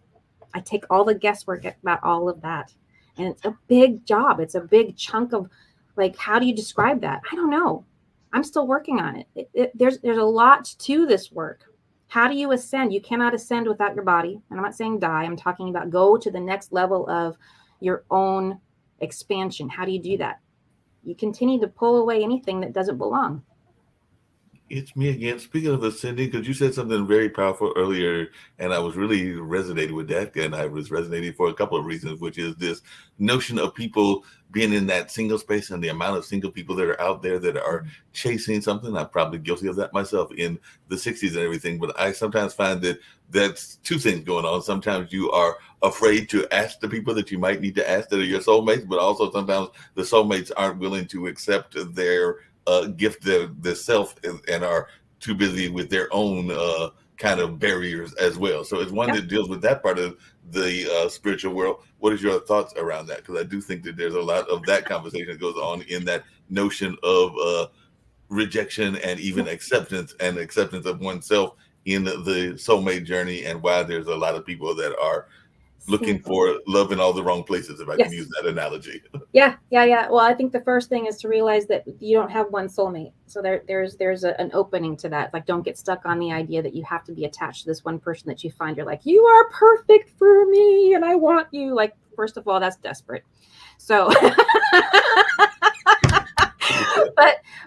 I take all the guesswork about all of that. And it's a big job. It's a big chunk of, like, how do you describe that? I don't know. I'm still working on it. There's a lot to this work. How do you ascend? You cannot ascend without your body. And I'm not saying die. I'm talking about go to the next level of your own expansion. How do you do that? You continue to pull away anything that doesn't belong. It's me again. Speaking of ascending, because you said something very powerful earlier, and I was really resonating with that, and I was resonating for a couple of reasons, which is this notion of people being in that single space and the amount of single people that are out there that are chasing something. I'm probably guilty of that myself in the 60s and everything, but I sometimes find that that's two things going on. Sometimes you are afraid to ask the people that you might need to ask that are your soulmates, but also sometimes the soulmates aren't willing to accept their gift the self and are too busy with their own kind of barriers as well. So it's one that deals with that part of the spiritual world. What is your thoughts around that? Because I do think that there's a lot of that conversation that goes on in that notion of rejection and even acceptance of oneself in the soulmate journey, and why there's a lot of people that are looking for love in all the wrong places, if I can use that analogy. Yeah. Well, I think the first thing is to realize that you don't have one soulmate. So there's an opening to that. Like, don't get stuck on the idea that you have to be attached to this one person that you find you're like, you are perfect for me and I want you. Like, first of all, that's desperate. So,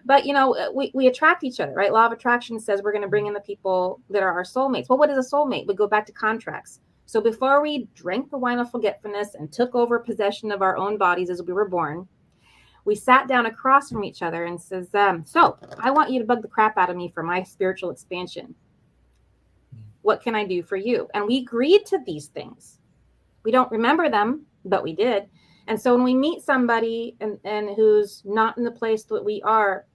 but you know, we attract each other, right? Law of attraction says we're going to bring in the people that are our soulmates. Well, what is a soulmate? We go back to contracts. So before we drank the wine of forgetfulness and took over possession of our own bodies as we were born, we sat down across from each other and says, so I want you to bug the crap out of me for my spiritual expansion. What can I do for you? And we agreed to these things. We don't remember them, but we did. And so when we meet somebody and who's not in the place that we are,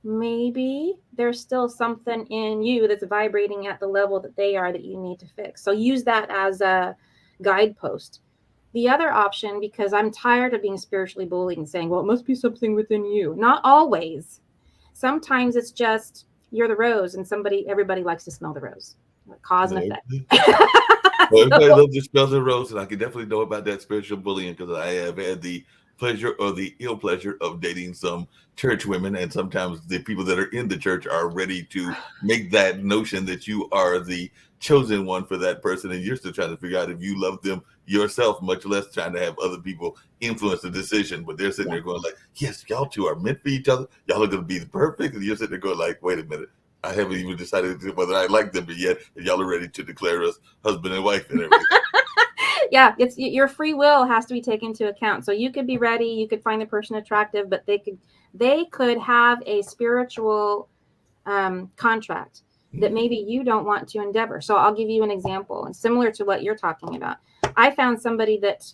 maybe there's still something in you that's vibrating at the level that they are that you need to fix. So use that as a guidepost. The other option, because I'm tired of being spiritually bullied and saying, well, it must be something within you. Not always. Sometimes it's just you're the rose and everybody likes to smell the rose. Cause and effect. Well, everybody loves to smell the rose, and I can definitely know about that spiritual bullying because I have had the pleasure or the ill pleasure of dating some church women, and sometimes the people that are in the church are ready to make that notion that you are the chosen one for that person, and you're still trying to figure out if you love them yourself, much less trying to have other people influence the decision. But they're sitting there going like, yes, y'all two are meant for each other, y'all are going to be perfect, and you're sitting there going like, wait a minute, I haven't even decided whether I like them yet, and y'all are ready to declare us husband and wife and everything. Yeah, it's your free will has to be taken into account. So you could be ready, you could find the person attractive, but they could have a spiritual contract that maybe you don't want to endeavor. So I'll give you an example, and similar to what you're talking about. I found somebody that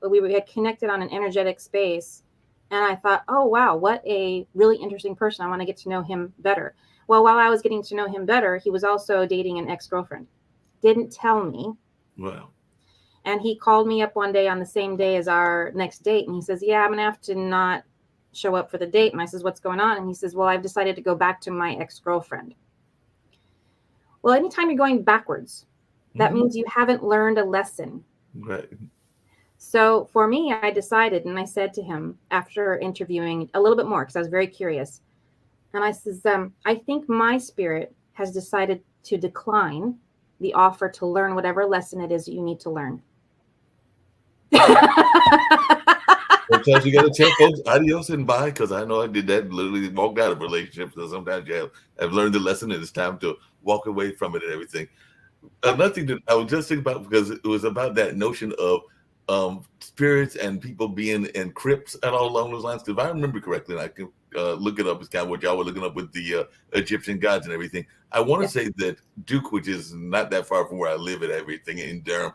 we had connected on an energetic space, and I thought, oh wow, what a really interesting person. I want to get to know him better. Well, while I was getting to know him better, he was also dating an ex-girlfriend. Didn't tell me. Wow. And he called me up one day on the same day as our next date, and he says, yeah, I'm gonna have to not show up for the date. And I says, what's going on? And he says, well, I've decided to go back to my ex-girlfriend. Well, anytime you're going backwards, that means you haven't learned a lesson. Right. So for me, I decided, and I said to him after interviewing a little bit more, because I was very curious, and I says, I think my spirit has decided to decline the offer to learn whatever lesson it is that you need to learn. Sometimes you got to tell folks adios and bye, because I know I did that, literally walked out of relationships. So sometimes you have learned the lesson and it's time to walk away from it and everything. Another thing that I was just thinking about, because it was about that notion of spirits and people being in crypts and all along those lines. Because if I remember correctly, and I can look it up, it's kind of what y'all were looking up with the Egyptian gods and everything. I want to say that Duke, which is not that far from where I live and everything in Durham,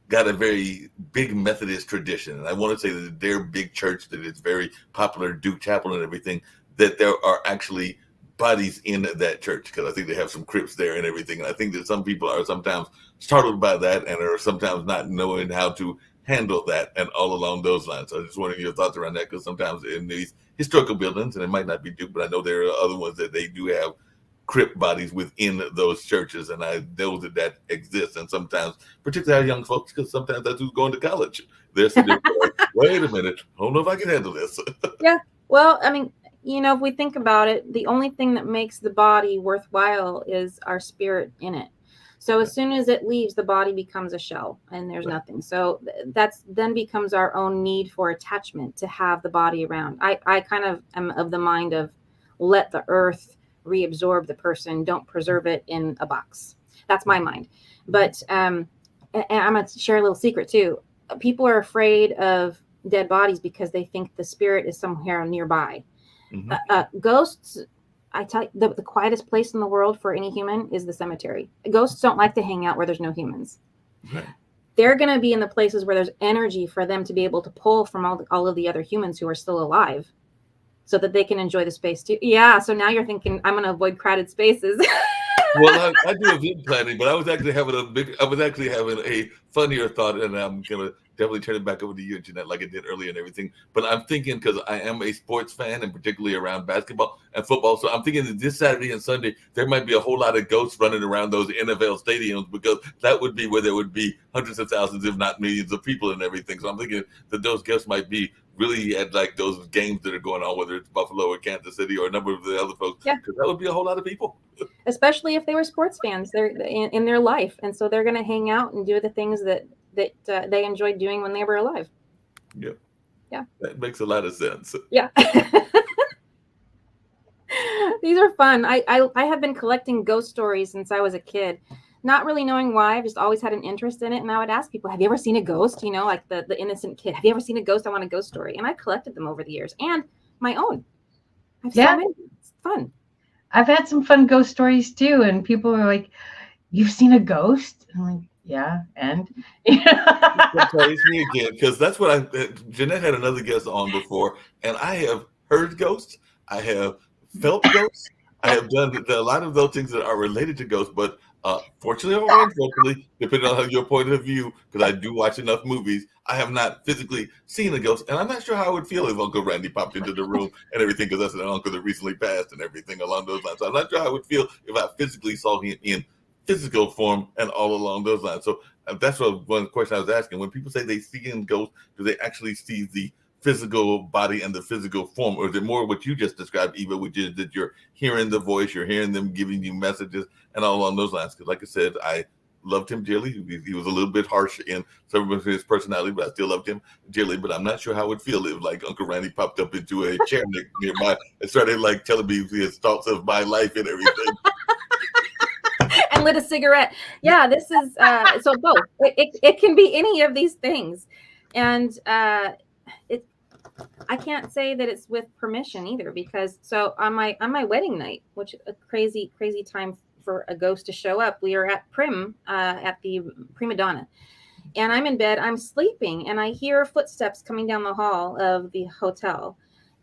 got a very big Methodist tradition. And I want to say that their big church that is very popular, Duke Chapel and everything, that there are actually bodies in that church, because I think they have some crypts there and everything. And I think that some people are sometimes startled by that and are sometimes not knowing how to handle that and all along those lines. So I just wanted your thoughts around that, because sometimes in these historical buildings, and it might not be Duke, but I know there are other ones that they do have crypt bodies within those churches, and I know that exists. And sometimes, particularly our young folks, because sometimes that's who's going to college. They're sitting there like, wait a minute, I don't know if I can handle this. Yeah. Well, I mean, if we think about it, the only thing that makes the body worthwhile is our spirit in it. So as soon as it leaves, the body becomes a shell and there's nothing. So that's then becomes our own need for attachment to have the body around. I kind of am of the mind of let the earth reabsorb the person, don't preserve it in a box. That's my mind. But and I'm going to share a little secret too. People are afraid of dead bodies because they think the spirit is somewhere nearby. Ghosts, I tell you, the quietest place in the world for any human is the cemetery. Ghosts don't like to hang out where there's no humans. Right. They're going to be in the places where there's energy for them to be able to pull from all of the other humans who are still alive, so that they can enjoy the space too. Yeah. So now you're thinking, I'm going to avoid crowded spaces. Well, I do event planning, but I was actually having a funnier thought, and I'm going to definitely turn it back over to you, Jeanette, like I did earlier and everything. But I'm thinking, because I am a sports fan, and particularly around basketball and football, so I'm thinking that this Saturday and Sunday, there might be a whole lot of ghosts running around those NFL stadiums, because that would be where there would be hundreds of thousands, if not millions of people and everything. So I'm thinking that those ghosts might be really at like those games that are going on, whether it's Buffalo or Kansas City or a number of the other folks, because that would be a whole lot of people. Especially if they were sports fans, they're in their life. And so they're going to hang out and do the things that they enjoyed doing when they were alive. Yeah. Yeah. That makes a lot of sense. Yeah. These are fun. I have been collecting ghost stories since I was a kid, not really knowing why. I've just always had an interest in it. And I would ask people, have you ever seen a ghost? Like the innocent kid. Have you ever seen a ghost? I want a ghost story. And I collected them over the years, and my own. I've so many. It's fun. I've had some fun ghost stories too. And people are like, you've seen a ghost? I'm like, yeah. And Praise me again, because that's what Jeanette had another guest on before, and I have heard ghosts. I have felt ghosts. I have done a lot of those things that are related to ghosts, but fortunately or unfortunately, depending on your point of view, because I do watch enough movies, I have not physically seen a ghost, and I'm not sure how I would feel if Uncle Randy popped into the room and everything, because that's an uncle that recently passed and everything along those lines. So I'm not sure how I would feel if I physically saw him in physical form and all along those lines. So that's one question I was asking. When people say they see in ghosts, do they actually see the physical body and the physical form, or is it more what you just described, Eva, which is that you're hearing the voice, you're hearing them giving you messages and all along those lines? Because like I said, I loved him dearly. He was a little bit harsh in some of his personality, but I still loved him dearly. But I'm not sure how it would feel if like Uncle Randy popped up into a chair nearby and started like telling me his thoughts of my life and everything. And lit a cigarette. Yeah, this is so both. It can be any of these things, and I can't say that it's with permission either, because so on my wedding night, which is a crazy time for a ghost to show up, we are at Prim at the Prima Donna, and I'm in bed, I'm sleeping, and I hear footsteps coming down the hall of the hotel,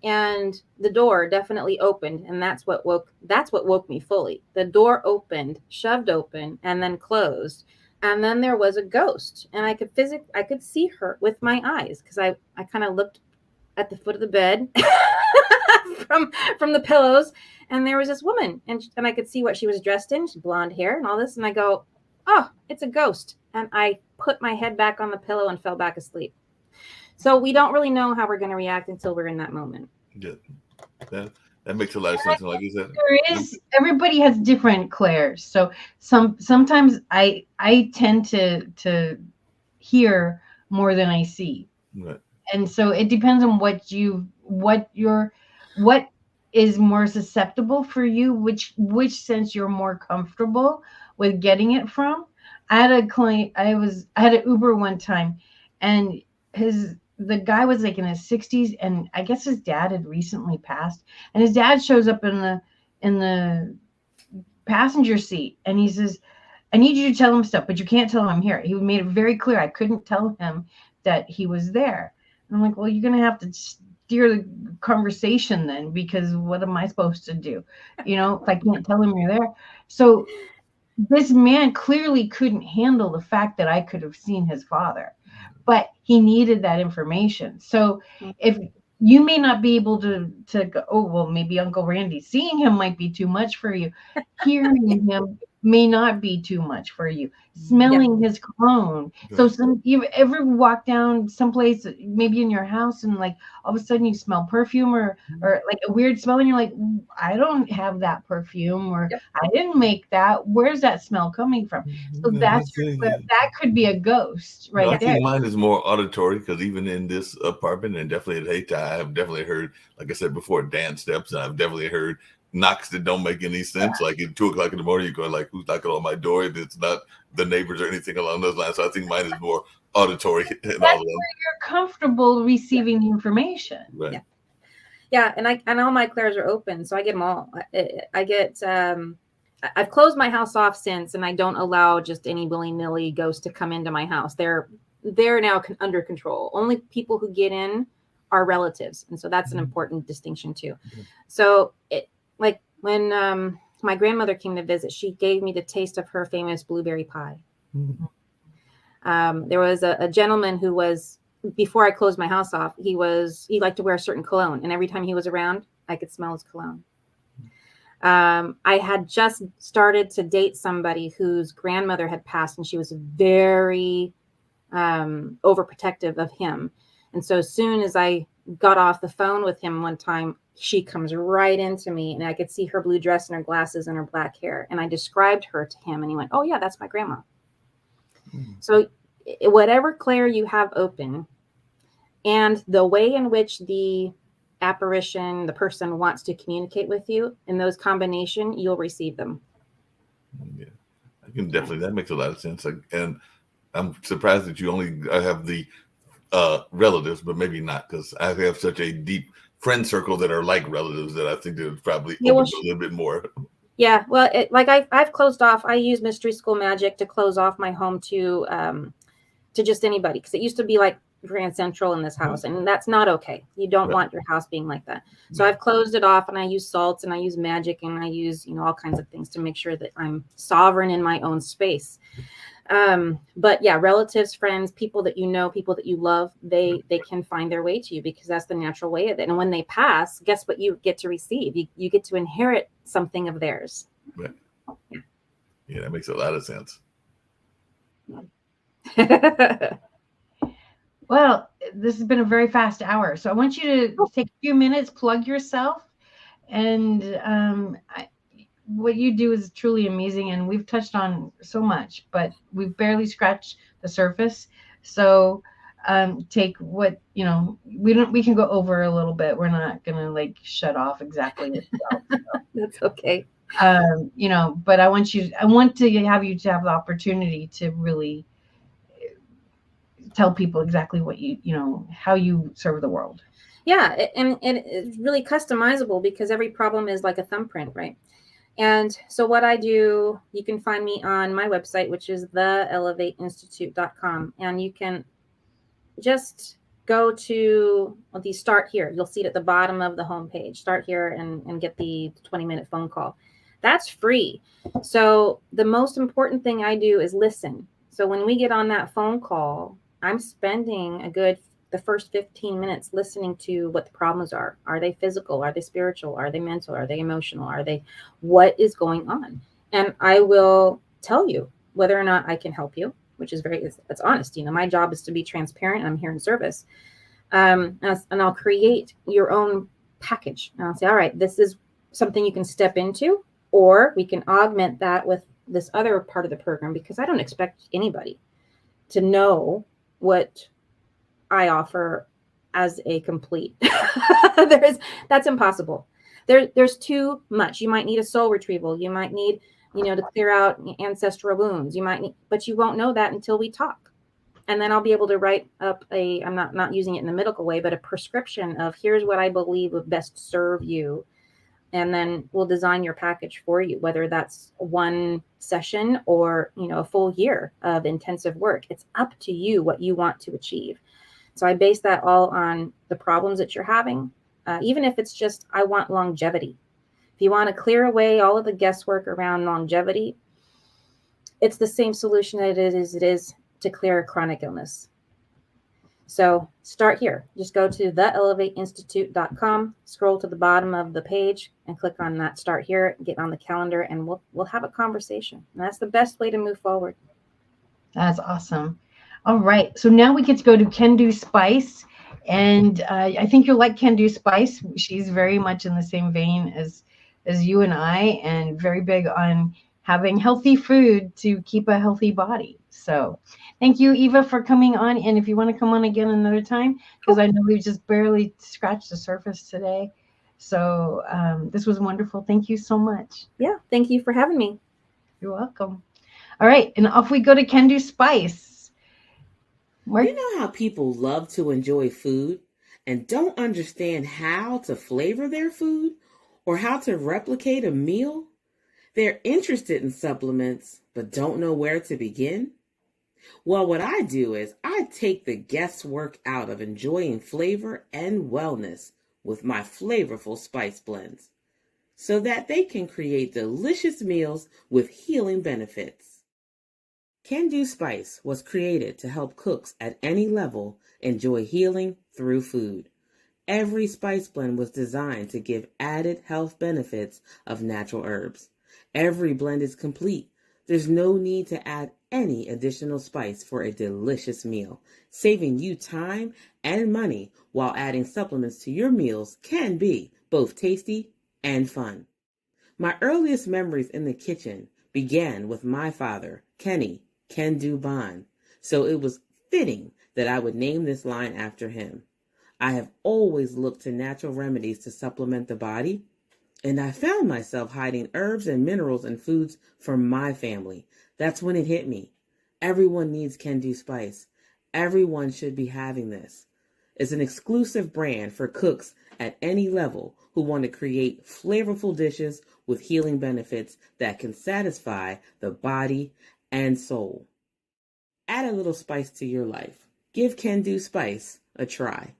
and the door definitely opened, and that's what woke me fully. The door opened, shoved open, and then closed. And then there was a ghost, and I could see her with my eyes, because I kind of looked at the foot of the bed from the pillows, and there was this woman, and I could see what she was dressed in, blonde hair and all this, and I go, oh, it's a ghost. And I put my head back on the pillow and fell back asleep. So we don't really know how we're going to react until we're in that moment. Yeah, that makes a lot of sense. Like you said, everybody has different clairs. So sometimes I tend to hear more than I see. Right. And so it depends on what is more susceptible for you, which sense you're more comfortable with getting it from. I had a client, I had an Uber one time, and the guy was like in his 60s, and I guess his dad had recently passed, and his dad shows up in the passenger seat, and he says, I need you to tell him stuff, but you can't tell him I'm here. He made it very clear I couldn't tell him that he was there. I'm like, well, you're going to have to steer the conversation then, because what am I supposed to do? If I can't tell him you're there. So this man clearly couldn't handle the fact that I could have seen his father, but he needed that information. So if you may not be able to go, oh, well, maybe Uncle Randy, seeing him might be too much for you. Hearing him may not be too much for you. Smelling his cologne. So you ever walk down someplace, maybe in your house, and like all of a sudden you smell perfume or like a weird smell, and you're like, I don't have that perfume, or I didn't make that. Where's that smell coming from? So that could be a ghost right there. I think mine is more auditory, because even in this apartment, and definitely at Hayti, I have definitely heard, like I said before, dance steps, and I've definitely heard knocks that don't make any sense. Like at 2:00 in the morning, you're going like, who's knocking on my door? And it's not the neighbors or anything along those lines. So I think mine is more auditory. That's where you're comfortable receiving the information. Right. Yeah. And all my clairs are open, so I get them all. I've closed my house off since, and I don't allow just any willy-nilly ghost to come into my house. They're now under control. Only people who get in are relatives, and so that's an important distinction too. So like when my grandmother came to visit, she gave me the taste of her famous blueberry pie. There was a gentleman who was, before I closed my house off, he liked to wear a certain cologne, and every time he was around, I could smell his cologne. I had just started to date somebody whose grandmother had passed, and she was very overprotective of him. And so as soon as I got off the phone with him one time, she comes right into me, and I could see her blue dress and her glasses and her black hair. And I described her to him, and he went, oh yeah, that's my grandma. So whatever clair you have open, and the way in which the apparition, the person, wants to communicate with you, in those combination, you'll receive them. Yeah, I can definitely, that makes a lot of sense. And I'm surprised that you only have the relatives, but maybe not, because I have such a deep friend circle that are like relatives that I think there's probably a little bit more. Yeah, well, I've closed off. I use Mystery School Magic to close off my home to just anybody, because it used to be like Grand Central in this house, and that's not okay. You don't want your house being like that. So I've closed it off, and I use salts, and I use magic, and I use all kinds of things to make sure that I'm sovereign in my own space. But yeah, relatives, friends, people that you know, people that you love, they can find their way to you, because that's the natural way of it. And when they pass, guess what you get to receive? You get to inherit something of theirs. Right. Yeah, that makes a lot of sense. Well, this has been a very fast hour, so I want you to take a few minutes, plug yourself, and what you do is truly amazing, and we've touched on so much, but we've barely scratched the surface. So take what we can go over a little bit. We're not gonna like shut off exactly. That's okay. But I want to have you to have the opportunity to really tell people exactly what how you serve the world. Yeah, and it's really customizable because every problem is like a thumbprint, right? And so what I do, you can find me on my website, which is theelevateinstitute.com. And you can just go to the start here. You'll see it at the bottom of the homepage. Start here and get the 20-minute phone call. That's free. So the most important thing I do is listen. So when we get on that phone call, I'm spending the first 15 minutes listening to what the problems are. Are they physical? Are they spiritual? Are they mental? Are they emotional? What is going on? And I will tell you whether or not I can help you, which is that's honest. My job is to be transparent, and I'm here in service. And I'll create your own package. And I'll say, all right, this is something you can step into, or we can augment that with this other part of the program, because I don't expect anybody to know what I offer as a complete. That's impossible. There's too much. You might need a soul retrieval. You might need, to clear out ancestral wounds. But you won't know that until we talk. And then I'll be able to write up I'm not using it in the medical way, but a prescription of here's what I believe would best serve you. And then we'll design your package for you, whether that's one session or, a full year of intensive work. It's up to you what you want to achieve. So I base that all on the problems that you're having, even if it's just, I want longevity. If you want to clear away all of the guesswork around longevity, it's the same solution that it is to clear a chronic illness. So start here. Just go to theelevateinstitute.com, scroll to the bottom of the page and click on that start here, get on the calendar, and we'll have a conversation. And that's the best way to move forward. That's awesome. All right. So now we get to go to Kendu Spice. And I think you'll like Kendu Spice. She's very much in the same vein as you and I, and very big on having healthy food to keep a healthy body. So thank you, Eva, for coming on. And if you want to come on again another time, because I know we've just barely scratched the surface today. So this was wonderful. Thank you so much. Yeah. Thank you for having me. You're welcome. All right. And off we go to Kendu Spice. You know how people love to enjoy food and don't understand how to flavor their food or how to replicate a meal? They're interested in supplements, but don't know where to begin? Well, what I do is I take the guesswork out of enjoying flavor and wellness with my flavorful spice blends so that they can create delicious meals with healing benefits. Kendu Spice was created to help cooks at any level enjoy healing through food. Every spice blend was designed to give added health benefits of natural herbs. Every blend is complete. There's no need to add any additional spice for a delicious meal. Saving you time and money while adding supplements to your meals can be both tasty and fun. My earliest memories in the kitchen began with my father, Kenny Kendu Bond, so it was fitting that I would name this line after him. I have always looked to natural remedies to supplement the body, and I found myself hiding herbs and minerals in foods for my family. That's when it hit me. Everyone needs Kendu Spice. Everyone should be having this. It's an exclusive brand for cooks at any level who want to create flavorful dishes with healing benefits that can satisfy the body and soul. Add a little spice to your life. Give Kendu Spice a try.